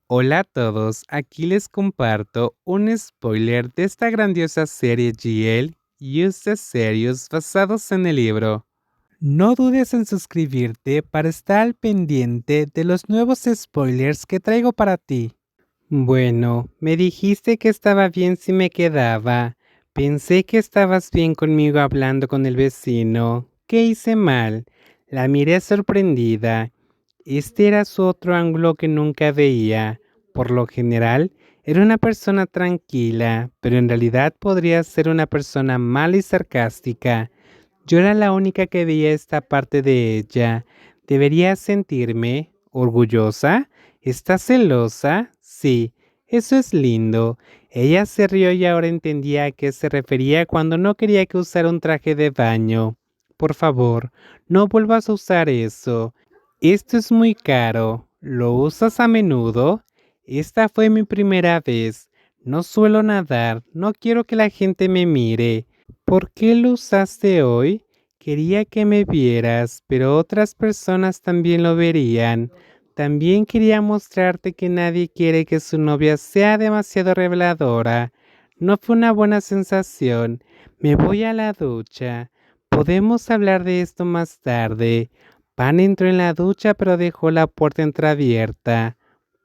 Hola a todos, aquí les comparto un spoiler de esta grandiosa serie GL Use the Series basados en el libro. No dudes en suscribirte para estar al pendiente de los nuevos spoilers que traigo para ti. Bueno, me dijiste que estaba bien si me quedaba. Pensé que estabas bien conmigo hablando con el vecino. ¿Qué hice mal? La miré sorprendida. Este era su otro ángulo que nunca veía. Por lo general, era una persona tranquila, pero en realidad podría ser una persona mala y sarcástica. Yo era la única que veía esta parte de ella. ¿Debería sentirme orgullosa? ¿Estás celosa? Sí, eso es lindo. Ella se rió y ahora entendía a qué se refería cuando no quería que usara un traje de baño. Por favor, no vuelvas a usar eso. Esto es muy caro. ¿Lo usas a menudo? Esta fue mi primera vez. No suelo nadar. No quiero que la gente me mire. ¿Por qué lo usaste hoy? Quería que me vieras, pero otras personas también lo verían. También quería mostrarte que nadie quiere que su novia sea demasiado reveladora. No fue una buena sensación. Me voy a la ducha. Podemos hablar de esto más tarde. Pan entró en la ducha pero dejó la puerta entreabierta.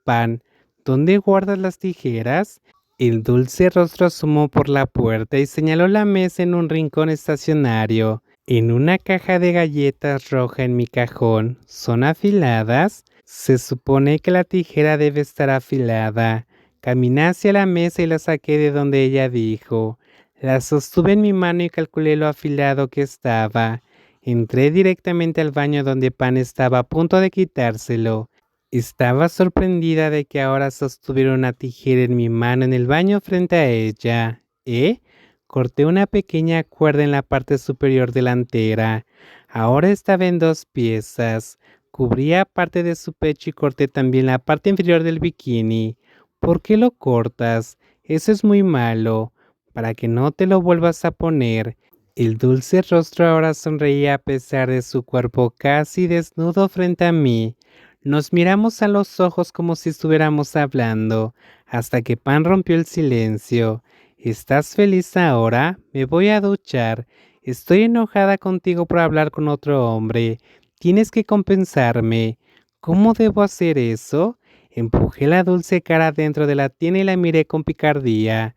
Pan, ¿dónde guardas las tijeras? El dulce rostro asomó por la puerta y señaló la mesa en un rincón estacionario. En una caja de galletas roja en mi cajón. ¿Son afiladas? Se supone que la tijera debe estar afilada. Caminé hacia la mesa y la saqué de donde ella dijo. La sostuve en mi mano y calculé lo afilado que estaba. Entré directamente al baño donde Pan estaba a punto de quitárselo. Estaba sorprendida de que ahora sostuviera una tijera en mi mano en el baño frente a ella. Corté una pequeña cuerda en la parte superior delantera. Ahora estaba en dos piezas. Cubría parte de su pecho y corté también la parte inferior del bikini. ¿Por qué lo cortas? Eso es muy malo. Para que no te lo vuelvas a poner. El dulce rostro ahora sonreía a pesar de su cuerpo casi desnudo frente a mí. Nos miramos a los ojos como si estuviéramos hablando, hasta que Pan rompió el silencio. ¿Estás feliz ahora? Me voy a duchar. Estoy enojada contigo por hablar con otro hombre. Tienes que compensarme. ¿Cómo debo hacer eso? Empujé la dulce cara dentro de la tina y la miré con picardía.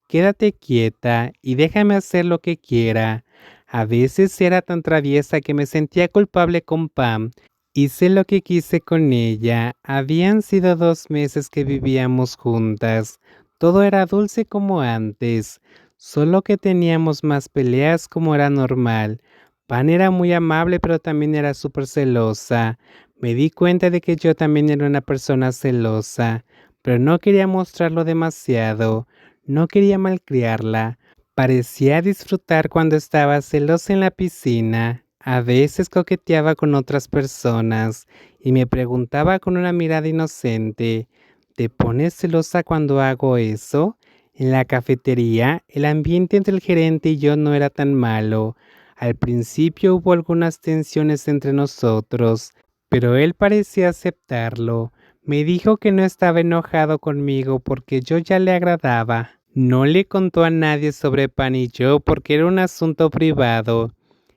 Quédate quieta y déjame hacer lo que quiera. A veces era tan traviesa que me sentía culpable con Pam. Hice lo que quise con ella. Habían sido 2 meses que vivíamos juntas. Todo era dulce como antes, solo que teníamos más peleas como era normal. Pan era muy amable pero también era súper celosa. Me di cuenta de que yo también era una persona celosa, pero no quería mostrarlo demasiado. No quería malcriarla. Parecía disfrutar cuando estaba celosa en la piscina. A veces coqueteaba con otras personas y me preguntaba con una mirada inocente, ¿te pones celosa cuando hago eso? En la cafetería, el ambiente entre el gerente y yo no era tan malo. Al principio hubo algunas tensiones entre nosotros, pero él parecía aceptarlo. Me dijo que no estaba enojado conmigo porque yo ya le agradaba. No le contó a nadie sobre Pan y yo porque era un asunto privado.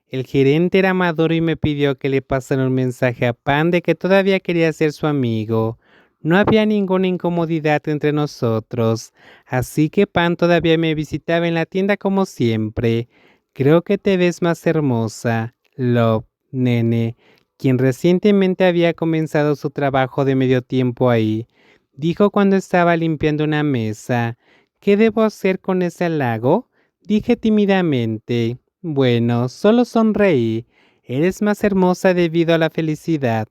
El gerente era maduro y me pidió que le pasara un mensaje a Pan de que todavía quería ser su amigo. No había ninguna incomodidad entre nosotros, así que Pan todavía me visitaba en la tienda como siempre. Creo que te ves más hermosa, Love, nene, quien recientemente había comenzado su trabajo de medio tiempo ahí, dijo cuando estaba limpiando una mesa. ¿Qué debo hacer con ese halago? Dije tímidamente. Bueno, solo sonreí. Eres más hermosa debido a la felicidad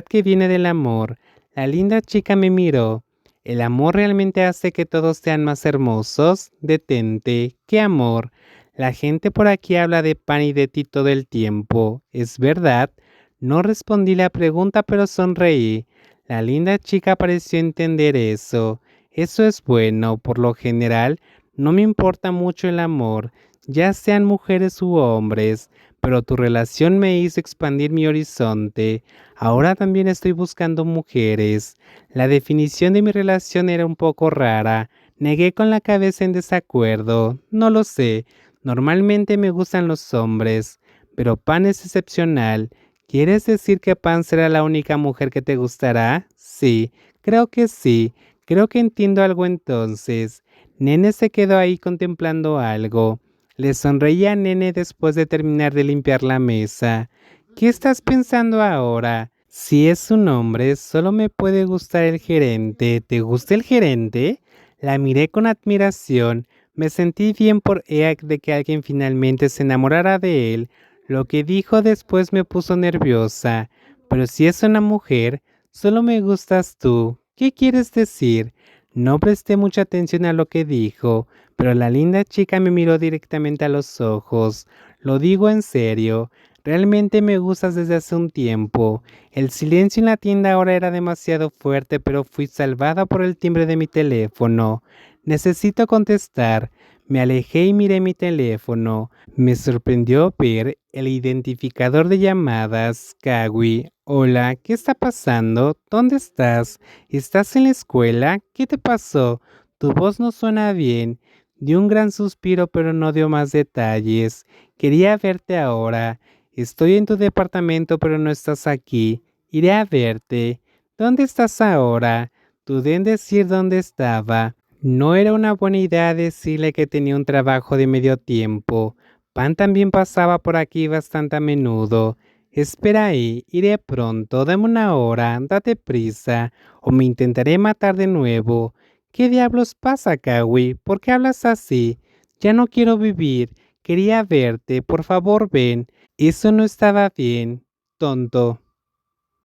que viene del amor. La linda chica me miró. ¿El amor realmente hace que todos sean más hermosos? Detente. ¿Qué amor? La gente por aquí habla de Pan y de ti todo el tiempo. ¿Es verdad? No respondí la pregunta, pero sonreí. La linda chica pareció entender eso. Eso es bueno, por lo general, no me importa mucho el amor, ya sean mujeres u hombres. pero tu relación me hizo expandir mi horizonte. Ahora también estoy buscando mujeres. La definición de mi relación era un poco rara. Negué con la cabeza en desacuerdo. No lo sé. Normalmente me gustan los hombres, pero Pan es excepcional. ¿Quieres decir que Pan será la única mujer que te gustará? Sí, creo que sí. Creo que entiendo algo entonces. Nene se quedó ahí contemplando algo. Le sonreía a Nene después de terminar de limpiar la mesa. ¿Qué estás pensando ahora? Si es un hombre, solo me puede gustar el gerente. ¿Te gusta el gerente? La miré con admiración. Me sentí bien por Eak de que alguien finalmente se enamorara de él. Lo que dijo después me puso nerviosa. Pero si es una mujer, solo me gustas tú. ¿Qué quieres decir? No presté mucha atención a lo que dijo, pero la linda chica me miró directamente a los ojos. Lo digo en serio. Realmente me gustas desde hace un tiempo. El silencio en la tienda ahora era demasiado fuerte, pero fui salvada por el timbre de mi teléfono. Necesito contestar. Me alejé y miré mi teléfono. Me sorprendió ver el identificador de llamadas. Kawi. Hola, ¿qué está pasando? ¿Dónde estás? ¿Estás en la escuela? ¿Qué te pasó? Tu voz no suena bien. Di un gran suspiro, pero no dio más detalles. Quería verte ahora. Estoy en tu departamento, pero no estás aquí. Iré a verte. ¿Dónde estás ahora? Dudé en decir dónde estaba. No era una buena idea decirle que tenía un trabajo de medio tiempo. Pan también pasaba por aquí bastante a menudo. Espera ahí, iré pronto, dame una hora, date prisa, o me intentaré matar de nuevo. ¿Qué diablos pasa, Kawi? ¿Por qué hablas así? Ya no quiero vivir. Quería verte, por favor ven. Eso no estaba bien. Tonto.